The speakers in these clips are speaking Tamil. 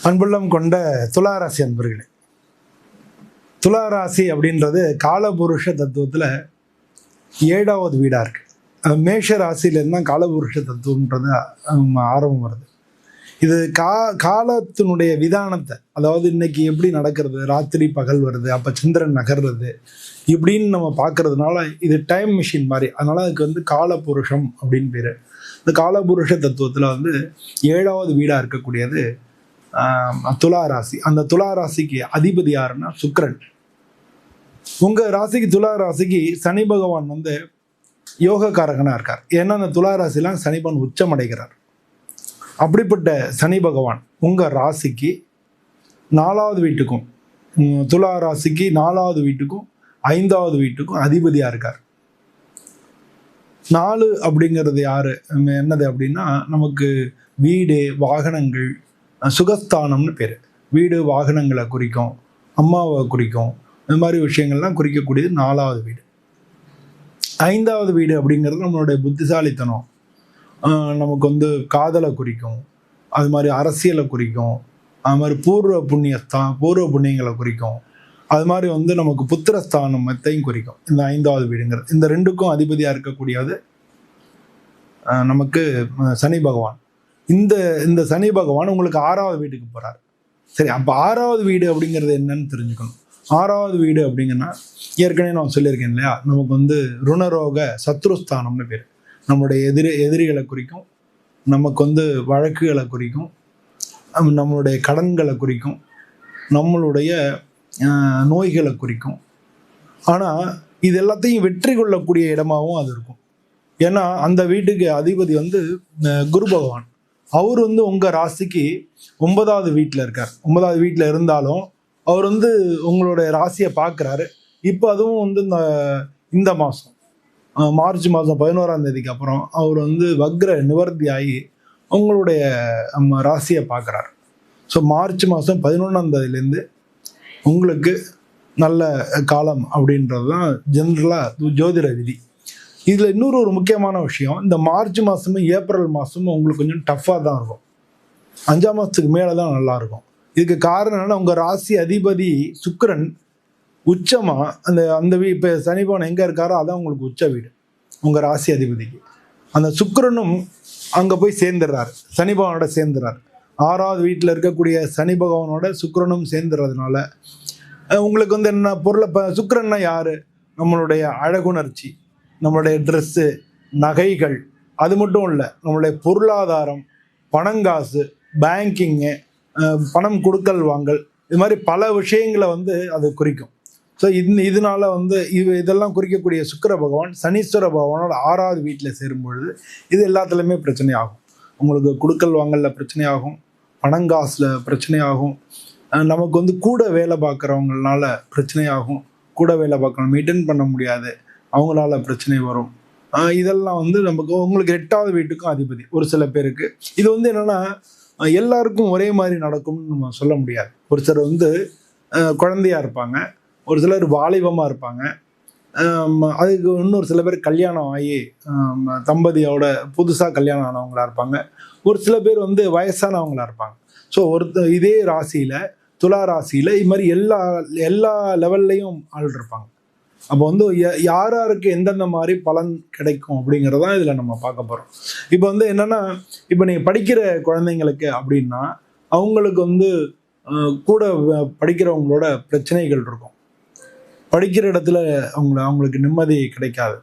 அன்புள்ளம் கொண்ட துளாராசி அன்பர்களே, துளாராசி அப்படின்றது காலபுருஷ தத்துவத்தில் 7வது வீடாக இருக்கு. மேஷ ராசியிலேருந்து தான் காலபுருஷ தத்துவம்ன்றது ஆரம்பம் வருது. இது காலத்தினுடைய விதானத்தை, அதாவது இன்னைக்கு எப்படி நடக்கிறது, ராத்திரி பகல் வருது, அப்போ சந்திரன் நகர்றது, இப்படின்னு நம்ம பார்க்கறதுனால இது டைம் மிஷின் மாதிரி. அதனால அதுக்கு வந்து காலபுருஷம் அப்படின்னு பேர். இந்த காலபுருஷ தத்துவத்தில் வந்து 7வது வீடாக இருக்கக்கூடியது துளாராசி. அந்த துளாராசிக்கு அதிபதி யாருன்னா சுக்கிரன். உங்க ராசிக்கு துளாராசிக்கு சனி பகவான் வந்து யோகக்காரகனா இருக்கார். ஏன்னா அந்த துளாராசிலாம் சனிபன் உச்சமடைகிறார். அப்படிப்பட்ட சனி பகவான் உங்க ராசிக்கு 4வது வீட்டுக்கும், துளாராசிக்கு 4வது வீட்டுக்கும் 5வது வீட்டுக்கும் அதிபதியா இருக்கார். 4 அப்படிங்கிறது யாரு, என்னது அப்படின்னா நமக்கு வீடு வாகனங்கள் சுகஸ்தானம்னு பேர். வீடு வாகனங்களை குறிக்கும், அம்மாவை குறிக்கும், இந்த மாதிரி விஷயங்கள்லாம் குறிக்கக்கூடியது 4வது வீடு. 5வது வீடு அப்படிங்கிறது நம்மளுடைய புத்திசாலித்தனம், நமக்கு வந்து காதலை குறிக்கும், அது மாதிரி அரசியலை குறிக்கும், அது மாதிரி பூர்வ புண்ணியங்களை குறிக்கும், அது மாதிரி வந்து நமக்கு புத்திரஸ்தானம் மத்தையும் குறிக்கும் இந்த 5வது வீடுங்கிறது. இந்த ரெண்டுக்கும் அதிபதியாக இருக்கக்கூடியது நமக்கு சனி பகவான். இந்த சனி பகவான் உங்களுக்கு 6வது வீட்டுக்கு போகிறார். சரி, அப்போ 6வது வீடு அப்படிங்கிறது என்னன்னு தெரிஞ்சுக்கணும். 6வது வீடு அப்படிங்கன்னா ஏற்கனவே நான் சொல்லியிருக்கேன் இல்லையா, நமக்கு வந்து ருணரோக சத்ருஸ்தானம்னு பேர். நம்மளுடைய எதிரிகளை குறிக்கும், நமக்கு வந்து வழக்குகளை குறிக்கும், நம்மளுடைய கடன்களை குறிக்கும், நம்மளுடைய நோய்களை குறிக்கும். ஆனால் இது எல்லாத்தையும் வெற்றி கொள்ளக்கூடிய இடமாகவும் அது இருக்கும். ஏன்னா அந்த வீட்டுக்கு அதிபதி வந்து குரு பகவான். அவர் வந்து உங்கள் ராசிக்கு 9வது வீட்டில் இருக்கார். 9வது வீட்டில் இருந்தாலும் அவர் வந்து உங்களுடைய ராசியை பார்க்குறாரு. இப்போ அதுவும் வந்து இந்த மாதம் மார்ச் மாதம் 11ஆம் தேதிக்கு அப்புறம் அவர் வந்து வக்ர நிவர்த்தி ஆகி உங்களுடைய ராசியை பார்க்குறாரு. ஸோ மார்ச் மாதம் 11ஆம் தேதியிலேருந்து உங்களுக்கு நல்ல காலம் அப்படின்றது தான் ஜென்ரலாக ஜோதிட விதி. இதில் இன்னொரு முக்கியமான விஷயம், இந்த மார்ச் மாதமும் ஏப்ரல் மாதமும் உங்களுக்கு கொஞ்சம் டஃப்பாக தான் இருக்கும். 5ஆம் மாதத்துக்கு மேலே தான் நல்லாயிருக்கும். இதுக்கு காரணம் என்னன்னா, உங்கள் ராசி அதிபதி சுக்கிரன் உச்சமாக அந்த இப்போ சனிபவன் எங்கே இருக்காரோ அதான் உங்களுக்கு உச்ச வீடு. உங்கள் ராசி அதிபதிக்கு அந்த சுக்கிரனும் அங்கே போய் சேர்ந்துடுறாரு, சனிபவனோட சேர்ந்துடுறாரு. 6வது வீட்டில் இருக்கக்கூடிய சனி பகவானோட சுக்கிரனும் சேர்ந்துடுறதுனால உங்களுக்கு வந்து என்ன பொருளை, இப்போ சுக்கிரன்னா யார், நம்மளுடைய அழகுணர்ச்சி, நம்மளுடைய ட்ரெஸ்ஸு, நகைகள், அது மட்டும் இல்லை நம்மளுடைய பொருளாதாரம், பணங்காசு, பேங்கிங்கு, பணம் கொடுக்கல் வாங்கல், இது மாதிரி பல விஷயங்களை வந்து அது குறிக்கும். ஸோ இதனால வந்து இதெல்லாம் குறிக்கக்கூடிய சுக்கிர பகவான் சனீஸ்வர பகவானோட 6வது வீட்டில் சேரும் பொழுது இது எல்லாத்துலேயுமே பிரச்சனை ஆகும். உங்களுக்கு கொடுக்கல் வாங்கலில் பிரச்சனை ஆகும், பணங்காசில் பிரச்சனை ஆகும், நமக்கு வந்து கூட வேலை பார்க்குறவங்களால பிரச்சனை ஆகும். கூட வேலை பார்க்கணும், மெயின்டைன் பண்ண முடியாது, அவங்களால பிரச்சனை வரும். இதெல்லாம் வந்து நமக்கு உங்களுக்கு 8வது வீட்டுக்கும் அதிபதி ஒரு சில பேருக்கு. இது வந்து என்னென்னா எல்லாருக்கும் ஒரே மாதிரி நடக்கும்னு நம்ம சொல்ல முடியாது. ஒரு சிலர் வந்து குழந்தையாக இருப்பாங்க, ஒரு சிலர் வாலிபமாக இருப்பாங்க, அதுக்கு இன்னொரு சில பேர் கல்யாணம் ஆகி தம்பதியோட புதுசாக கல்யாணம் ஆனவங்களாக இருப்பாங்க, ஒரு சில பேர் வந்து வயசானவங்களாக இருப்பாங்க. ஸோ இதே ராசியில் துலா ராசியில் இது மாதிரி எல்லா லெவல்லையும் ஆள் இருப்பாங்க. அப்போ வந்து யாருக்கு எந்தெந்த மாதிரி பலன் கிடைக்கும் அப்படிங்கிறதான் இதில் நம்ம பார்க்க போகிறோம். இப்போ வந்து என்னென்னா, இப்போ நீங்கள் படிக்கிற குழந்தைங்களுக்கு அப்படின்னா அவங்களுக்கு வந்து கூட படிக்கிறவங்களோட பிரச்சனைகள் இருக்கும். படிக்கிற இடத்துல அவங்களுக்கு நிம்மதி கிடைக்காது.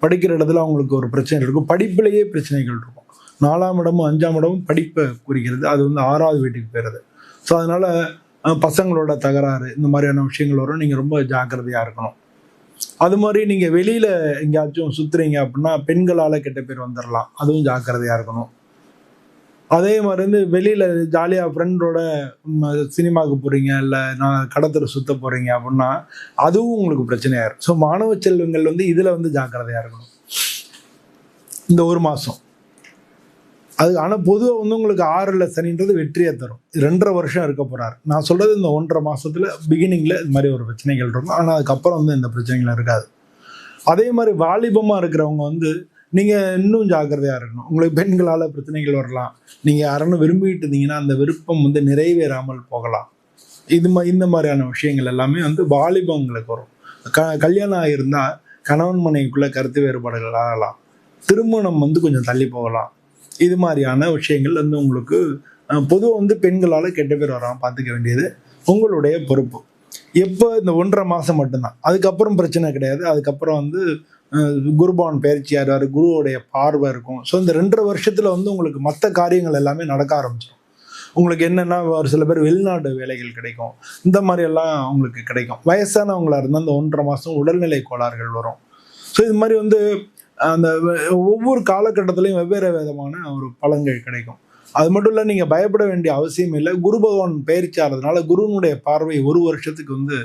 படிக்கிற இடத்துல அவங்களுக்கு ஒரு பிரச்சனை இருக்கும். படிப்பிலேயே பிரச்சனைகள் இருக்கும். 4ஆம் இடமும் 5ஆம் இடமும் படிப்பை குறிக்கிறது. அது வந்து 6வது வீட்டுக்கு போயிடுது. ஸோ அதனால் பசங்களோட தகராறு, இந்த மாதிரியான விஷயங்கள் வரும். நீங்கள் ரொம்ப ஜாக்கிரதையாக இருக்கணும். அது மாதிரி நீங்கள் வெளியில் எங்கேயாச்சும் சுற்றுறீங்க அப்படின்னா பெண்களால் கெட்ட பேர் வந்துடலாம், அதுவும் ஜாக்கிரதையாக இருக்கணும். அதே மாதிரி வந்து வெளியில் ஜாலியாக ஃப்ரெண்டோட சினிமாவுக்கு போகிறீங்க, இல்லை நான் கடத்தரை சுற்ற போகிறீங்க அப்படின்னா அதுவும் உங்களுக்கு பிரச்சனையாயிரும். ஸோ மாணவ செல்வங்கள் வந்து இதில் வந்து ஜாக்கிரதையாக இருக்கணும் இந்த ஒரு மாதம். அது ஆனால் பொதுவாக வந்து உங்களுக்கு 6ல் சனின்றது வெற்றியை தரும். 2.5 வருஷம் இருக்க போகிறார். நான் சொல்கிறது இந்த 1.5 மாதத்தில் பிகினிங்கில் இது மாதிரி ஒரு பிரச்சனைகள் இருக்கும். ஆனால் அதுக்கப்புறம் வந்து இந்த பிரச்சனைகள் இருக்காது. அதே மாதிரி வாலிபமாக இருக்கிறவங்க வந்து நீங்கள் இன்னும் ஜாக்கிரதையாக இருக்கணும். உங்களுக்கு பெண்களால் பிரச்சனைகள் வரலாம். நீங்கள் யாரன்னு விரும்பிட்டு இருந்தீங்கன்னா அந்த விருப்பம் வந்து நிறைவேறாமல் போகலாம். இந்த மாதிரியான விஷயங்கள் எல்லாமே வந்து வாலிபங்களுக்கு வரும். கல்யாணம் ஆகியிருந்தால் கணவன் மனைவிக்குள்ளே கருத்து வேறுபாடுகள் ஆகலாம். திருமணம் வந்து கொஞ்சம் தள்ளி போகலாம். இது மாதிரியான விஷயங்கள் வந்து உங்களுக்கு பொதுவாக வந்து பெண்களால் கெட்ட பேர் வராமல் பார்த்துக்க வேண்டியது உங்களுடைய பொறுப்பு. எப்போ இந்த 1.5 மாதம் மட்டும்தான், அதுக்கப்புறம் பிரச்சனை கிடையாது. அதுக்கப்புறம் வந்து குருபவன் பயிற்சி ஆகிறாரு, குருவோடைய பார்வை இருக்கும். ஸோ இந்த 2.5 வருஷத்தில் வந்து உங்களுக்கு மற்ற காரியங்கள் எல்லாமே நடக்க ஆரம்பிச்சிடும். உங்களுக்கு என்னென்னா ஒரு சில பேர் வெளிநாடு வேலைகள் கிடைக்கும், இந்த மாதிரியெல்லாம் உங்களுக்கு கிடைக்கும். வயசானவங்களாக இருந்தால் அந்த 1.5 மாதம் உடல்நிலை கோளாறுகள் வரும். ஸோ இது மாதிரி வந்து அந்த ஒவ்வொரு காலகட்டத்திலையும் வெவ்வேறு விதமான ஒரு பலன்கள் கிடைக்கும். அது மட்டும் இல்லை, நீங்கள் பயப்பட வேண்டிய அவசியம் இல்லை. குரு பகவான் பயிற்சி ஆகிறதுனால குருனுடைய பார்வை 1 வருஷத்துக்கு வந்து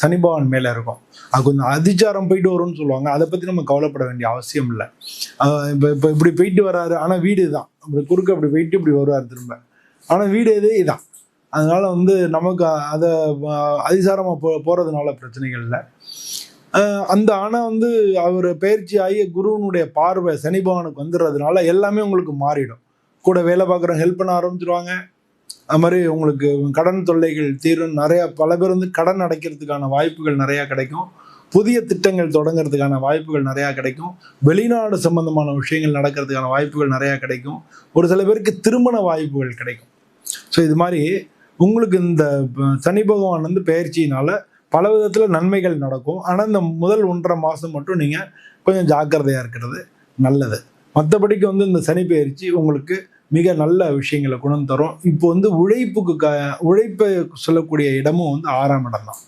சனி பகவான் மேலே இருக்கும். அது கொஞ்சம் அதிச்சாரம் போயிட்டு வரும்னு சொல்லுவாங்க. அதை பற்றி நம்ம கவலைப்பட வேண்டிய அவசியம் இல்லை. இப்போ இப்படி போயிட்டு வராரு, ஆனால் வீடு தான் இப்படி குறுக்க அப்படி போயிட்டு இப்படி வருவார் திரும்ப, ஆனால் வீடு இதே இதான். அதனால வந்து நமக்கு அதை அதிசாரமாக போகிறதுனால பிரச்சனைகள் இல்லை. ஆனால் வந்து அவர் பயிற்சி ஆகி குருவனுடைய பார்வை சனி பகவானுக்கு வந்துடுறதுனால எல்லாமே உங்களுக்கு மாறிடும். கூட வேலை பார்க்குறவங்க ஹெல்ப் பண்ண ஆரம்பிச்சிருவாங்க. அது மாதிரி உங்களுக்கு கடன் தொல்லைகள் தீரும். பல பேர் வந்து கடன் அடைக்கிறதுக்கான வாய்ப்புகள் நிறையா கிடைக்கும். புதிய திட்டங்கள் தொடங்கிறதுக்கான வாய்ப்புகள் நிறையா கிடைக்கும். வெளிநாடு சம்பந்தமான விஷயங்கள் நடக்கிறதுக்கான வாய்ப்புகள் நிறையா கிடைக்கும். ஒரு சில பேருக்கு திருமண வாய்ப்புகள் கிடைக்கும். ஸோ இது மாதிரி உங்களுக்கு இந்த சனி பகவான் வந்து பயிற்சியினால பல விதத்தில் நன்மைகள் நடக்கும். ஆனால் இந்த முதல் 1.5 மாதம் மட்டும் நீங்கள் கொஞ்சம் ஜாக்கிரதையாக இருக்கிறது நல்லது. மற்றபடிக்கு வந்து இந்த சனி பயிற்சி உங்களுக்கு மிக நல்ல விஷயங்களை குணம் தரும். இப்போ வந்து உழைப்பை சொல்லக்கூடிய இடமும் வந்து 6ஆம் இடம் தான்.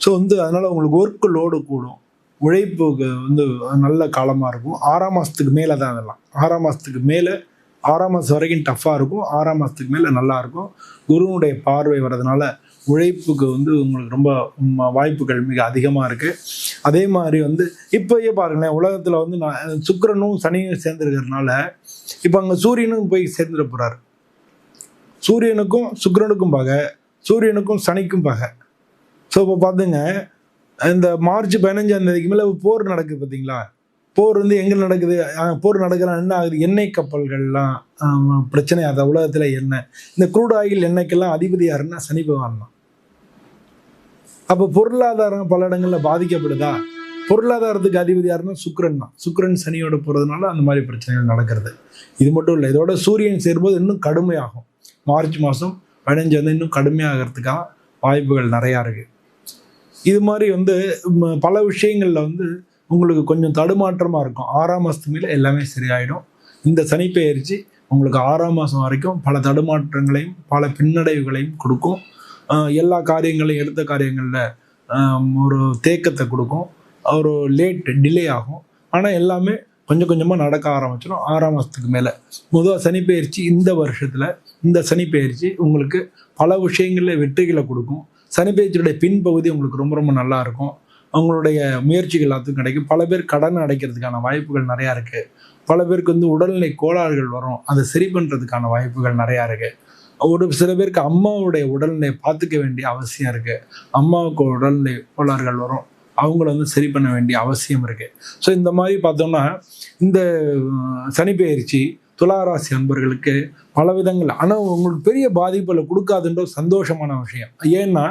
ஸோ வந்து அதனால் உங்களுக்கு ஒர்க்கு லோடு கூடும். உழைப்புக்கு வந்து நல்ல காலமாக இருக்கும். 6ஆம் மாதத்துக்கு மேலே தான் அதெல்லாம். 6ஆம் மாதத்துக்கு மேலே 6ஆம் மாதம் வரைக்கும் டஃப்பாக இருக்கும். 6ஆம் மாதத்துக்கு மேலே நல்லாயிருக்கும். குருவுடைய பார்வை வர்றதுனால உழைப்புக்கு வந்து உங்களுக்கு ரொம்ப வாய்ப்புகள் மிக அதிகமாக இருக்குது. அதே மாதிரி வந்து இப்போயே பாருங்களேன், உலகத்தில் வந்து சுக்கிரனும் சனியும் சேர்ந்துருக்கிறதுனால இப்போ அங்கே சூரியனும் போய் சேர்ந்துட போகிறாரு. சூரியனுக்கும் சுக்கிரனுக்கும் பகை, சூரியனுக்கும் சனிக்கும் பகை. ஸோ இப்போ பார்த்துங்க, இந்த மார்ச் 15ஆம் தேதிக்கு மேலே போர் நடக்குது பார்த்தீங்களா? போர் வந்து எங்கே நடக்குது? போர் நடக்கிறான் என்ன ஆகுது? எண்ணெய் கப்பல்கள்லாம் பிரச்சனை ஆகுது உலகத்தில். எண்ணெய், இந்த க்ரூட் ஆயில் எண்ணெய்க்கெல்லாம் அதிபதி யாருன்னா சனி பகவான் தான். அப்போ பொருளாதாரம் பல இடங்களில் பாதிக்கப்படுதா? பொருளாதாரத்துக்கு அதிபதி யாருன்னா சுக்கிரன் தான். சுக்கிரன் சனியோட போகிறதுனால அந்த மாதிரி பிரச்சனைகள் நடக்கிறது. இது மட்டும் இல்லை, இதோட சூரியன் சேரும்போது இன்னும் கடுமையாகும். மார்ச் மாதம் 15 வந்து இன்னும் கடுமையாகிறதுக்கான வாய்ப்புகள் நிறையா இருக்குது. இது மாதிரி வந்து பல விஷயங்களில் வந்து உங்களுக்கு கொஞ்சம் தடுமாற்றமாக இருக்கும். 6ஆம் மாதத்துக்கு மேலே எல்லாமே சரியாயிடும். இந்த சனி பெயர்ச்சி உங்களுக்கு 6ஆம் மாதம் வரைக்கும் பல தடுமாற்றங்களையும் பல பின்னடைவுகளையும் கொடுக்கும். எல்லா காரியங்களையும் எடுத்த காரியங்களில் ஒரு தேக்கத்தை கொடுக்கும். ஒரு டிலே ஆகும். ஆனால் எல்லாமே கொஞ்சம் கொஞ்சமாக நடக்க ஆரம்பிச்சிடும் 6ஆம் மாதத்துக்கு மேலே. முதல் சனி பெயர்ச்சி இந்த வருஷத்தில், இந்த சனி பெயர்ச்சி உங்களுக்கு பல விஷயங்களில் வெற்றிகளை கொடுக்கும். சனி பெயர்ச்சியுடைய பின்பகுதி உங்களுக்கு ரொம்ப ரொம்ப நல்லா இருக்கும். அவங்களுடைய முயற்சிகள் எல்லாத்துக்கும் கிடைக்கும். பல பேர் கடன் அடைக்கிறதுக்கான வாய்ப்புகள் நிறையா இருக்குது. பல பேருக்கு வந்து உடல்நிலை கோளாறுகள் வரும், அதை சரி பண்ணுறதுக்கான வாய்ப்புகள் நிறையா இருக்குது. ஒரு சில பேருக்கு அம்மாவுடைய உடல்நிலை பார்த்துக்க வேண்டிய அவசியம் இருக்குது. அம்மாவுக்கு உடல்நிலை கோளாறுகள் வரும், அவங்கள வந்து சரி பண்ண வேண்டிய அவசியம் இருக்குது. ஸோ இந்த மாதிரி பார்த்தோம்னா இந்த சனி பெயர்ச்சி துளாராசி அன்பர்களுக்கு பல விதங்கள், ஆனால் உங்களுக்கு பெரிய பாதிப்புகளை கொடுக்காதுன்ற சந்தோஷமான விஷயம். ஏன்னா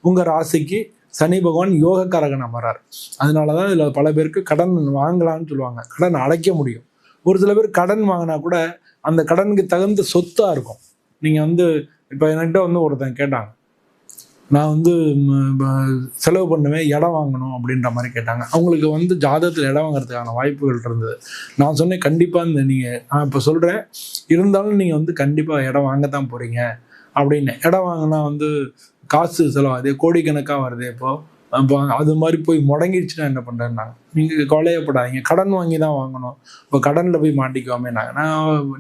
உங்கள் ராசிக்கு சனி பகவான் யோகக்காரகனாக வர்றார். அதனால தான் இதில் பல பேருக்கு கடன் வாங்கலான்னு சொல்லுவாங்க, கடன் அடைக்க முடியும். ஒரு சில பேர் கடன் வாங்கினா கூட அந்த கடனுக்கு தகுந்த சொத்தாக இருக்கும். நீங்கள் வந்து இப்போ என்கிட்ட வந்து ஒருத்தன் கேட்டாங்க, நான் வந்து செலவு பண்ணுவேன், இடம் வாங்கணும் அப்படின்ற மாதிரி கேட்டாங்க. அவங்களுக்கு வந்து ஜாதகத்தில் இடம் வாங்குறதுக்கான வாய்ப்புகள் இருந்தது. நான் சொன்னேன், கண்டிப்பாக நான் இப்போ சொல்கிறேன், இருந்தாலும் நீங்கள் வந்து கண்டிப்பாக இடம் வாங்கத்தான் போகிறீங்க அப்படின்னு. இடம் வாங்கினா வந்து காசு செலவாகுது, கோடிக்கணக்காக வருது. இப்போ அது மாதிரி போய் முடங்கிடுச்சுன்னா என்ன பண்ணுறேன்னாங்க. நீங்கள் கவலையப்படாதீங்க, கடன் வாங்கி தான் வாங்கணும், இப்போ கடனில் போய் மாட்டிக்குவோமேனாங்க.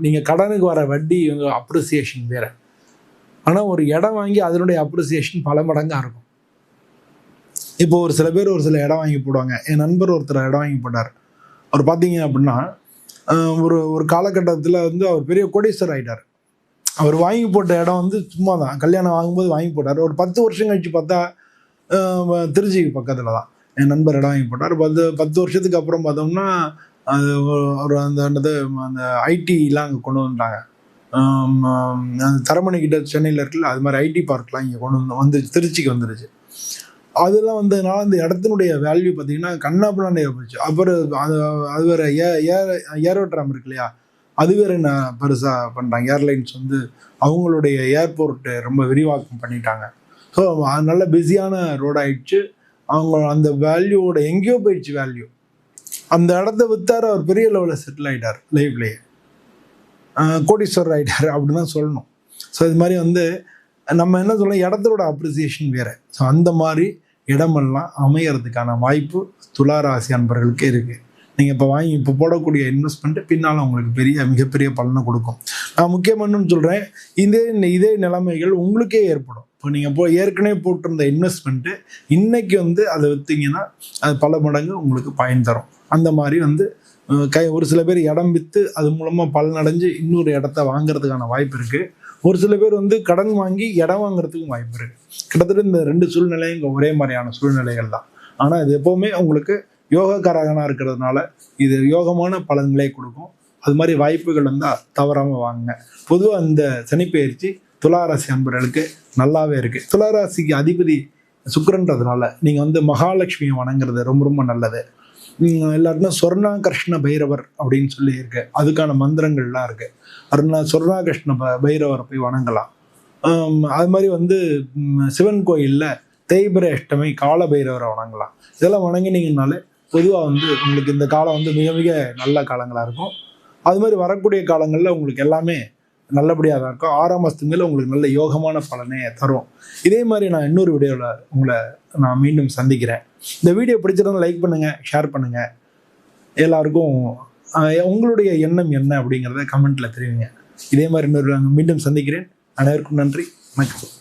நீங்கள் கடனுக்கு வர வட்டி அப்ரிசியேஷன் வேறு, ஆனால் ஒரு இடம் வாங்கி அதனுடைய அப்ரிசியேஷன் பல மடங்காக இருக்கும். இப்போ ஒரு சில பேர் ஒரு சில இடம் வாங்கி போடுவாங்க. என் நண்பர் ஒருத்தர் இடம் வாங்கி போட்டார். அவர் பார்த்தீங்க அப்படின்னா ஒரு காலகட்டத்தில் வந்து அவர் பெரிய கோடீஸ்வரர் ஆகிட்டார். அவர் வாங்கி போட்ட இடம் வந்து சும்மா தான், கல்யாணம் வாங்கும்போது வாங்கி போட்டார். ஒரு 10 வருஷம் கழிச்சு பார்த்தா திருச்சிக்கு பக்கத்தில் தான் என் நண்பர் இடம் வாங்கி போட்டார். 10 வருஷத்துக்கு அப்புறம் பார்த்தோம்னா அது ஒரு அந்த ஐடிலாம் அங்கே கொண்டு வந்துட்டாங்க. அந்த தரமணி கிட்ட சென்னையில் இருக்குல்ல, அது மாதிரி ஐடி பார்க்லாம் இங்கே கொண்டு வந்து திருச்சிக்கு வந்துருச்சு. அதெல்லாம் வந்ததுனால அந்த இடத்தினுடைய வேல்யூ பார்த்தீங்கன்னா கண்ணாப்பினாண்டே போச்சு. அப்புறம் அது வேற ஏரோட்ராம் இருக்கு இல்லையா, அது வேற நான் பெருசாக பண்ணுறாங்க. ஏர்லைன்ஸ் வந்து அவங்களுடைய ஏர்போர்ட்டு ரொம்ப விரிவாக்கம் பண்ணிட்டாங்க. ஸோ நல்ல பிஸியான ரோடு ஆயிடுச்சு. அவங்க அந்த வேல்யூவோட எங்கேயோ போயிடுச்சு வேல்யூ. அந்த இடத்த வித்தார், அவர் பெரிய லெவலில் செட்டில் ஆகிட்டார், லைஃப்லேயே கோடீஸ்வரர் ஆகிட்டார் அப்படின்னு தான் சொல்லணும். ஸோ இது மாதிரி வந்து நம்ம என்ன சொல்லலாம், இடத்தோட அப்ரிசியேஷன் வேறு. ஸோ அந்த மாதிரி இடமெல்லாம் அமையறதுக்கான வாய்ப்பு துளாராசி அன்பர்களுக்கு இருக்குது. நீங்கள் இப்போ போடக்கூடிய இன்வெஸ்ட்மெண்ட்டு பின்னால் உங்களுக்கு மிகப்பெரிய பலனை கொடுக்கும். நான் முக்கியமானு சொல்கிறேன், இதே நிலைமைகள் உங்களுக்கே ஏற்படும். இப்போ நீங்கள் ஏற்கனவே போட்டிருந்த இன்வெஸ்ட்மெண்ட்டு இன்னைக்கு வந்து அதை விற்றீங்கன்னா அது பல மடங்கு உங்களுக்கு பயன் தரும். அந்த மாதிரி வந்து ஒரு சில பேர் இடம் விற்று அது மூலமாக பலனடைஞ்சு இன்னொரு இடத்த வாங்குறதுக்கான வாய்ப்பு இருக்குது. ஒரு சில பேர் வந்து கடன் வாங்கி இடம் வாங்குறதுக்கும் வாய்ப்பு இருக்குது. கிட்டத்தட்ட இந்த 2 சூழ்நிலையும் ஒரே மாதிரியான சூழ்நிலைகள் தான். ஆனால் இது எப்போவுமே உங்களுக்கு யோகக்காரகனாக இருக்கிறதுனால இது யோகமான பலன்களை கொடுக்கும். அது மாதிரி வாய்ப்புகள் வந்தால் தவறாமல் வாங்குங்க. பொதுவாக இந்த சனிப்பெயர்ச்சி துளாராசி அன்பர்களுக்கு நல்லாவே இருக்குது. துளாராசிக்கு அதிபதி சுக்கிரன்றதுனால நீங்கள் வந்து மகாலட்சுமியை வணங்குறது ரொம்ப ரொம்ப நல்லது. எல்லாருமே சொர்ணாகர்ஷ்ண பைரவர் அப்படின்னு சொல்லி இருக்கு, அதுக்கான மந்திரங்கள்லாம் இருக்கு. சொர்ணாகர்ஷ்ண பைரவரை போய் வணங்கலாம். அது மாதிரி வந்து சிவன் கோயிலில் தேய்பிரை அஷ்டமி கால பைரவரை வணங்கலாம். இதெல்லாம் வணங்கினீங்கனாலே பொதுவாக வந்து உங்களுக்கு இந்த காலம் வந்து மிக மிக நல்ல காலங்களாக இருக்கும். அது மாதிரி வரக்கூடிய காலங்களில் உங்களுக்கு எல்லாமே நல்லபடியாக தான் இருக்கும். 6ஆம் மாதத்துக்கு மேலே உங்களுக்கு நல்ல யோகமான பலனே தரும். இதே மாதிரி நான் இன்னொரு வீடியோவில் உங்களை நான் மீண்டும் சந்திக்கிறேன். இந்த வீடியோ பிடிச்சிருந்தா லைக் பண்ணுங்கள், ஷேர் பண்ணுங்கள். எல்லாருக்கும் உங்களுடைய எண்ணம் என்ன அப்படிங்கிறத கமெண்ட்டில் தெரிவிங்க. இதே மாதிரி இன்னொரு மீண்டும் சந்திக்கிறேன். அனைவருக்கும் நன்றி, வணக்கம்.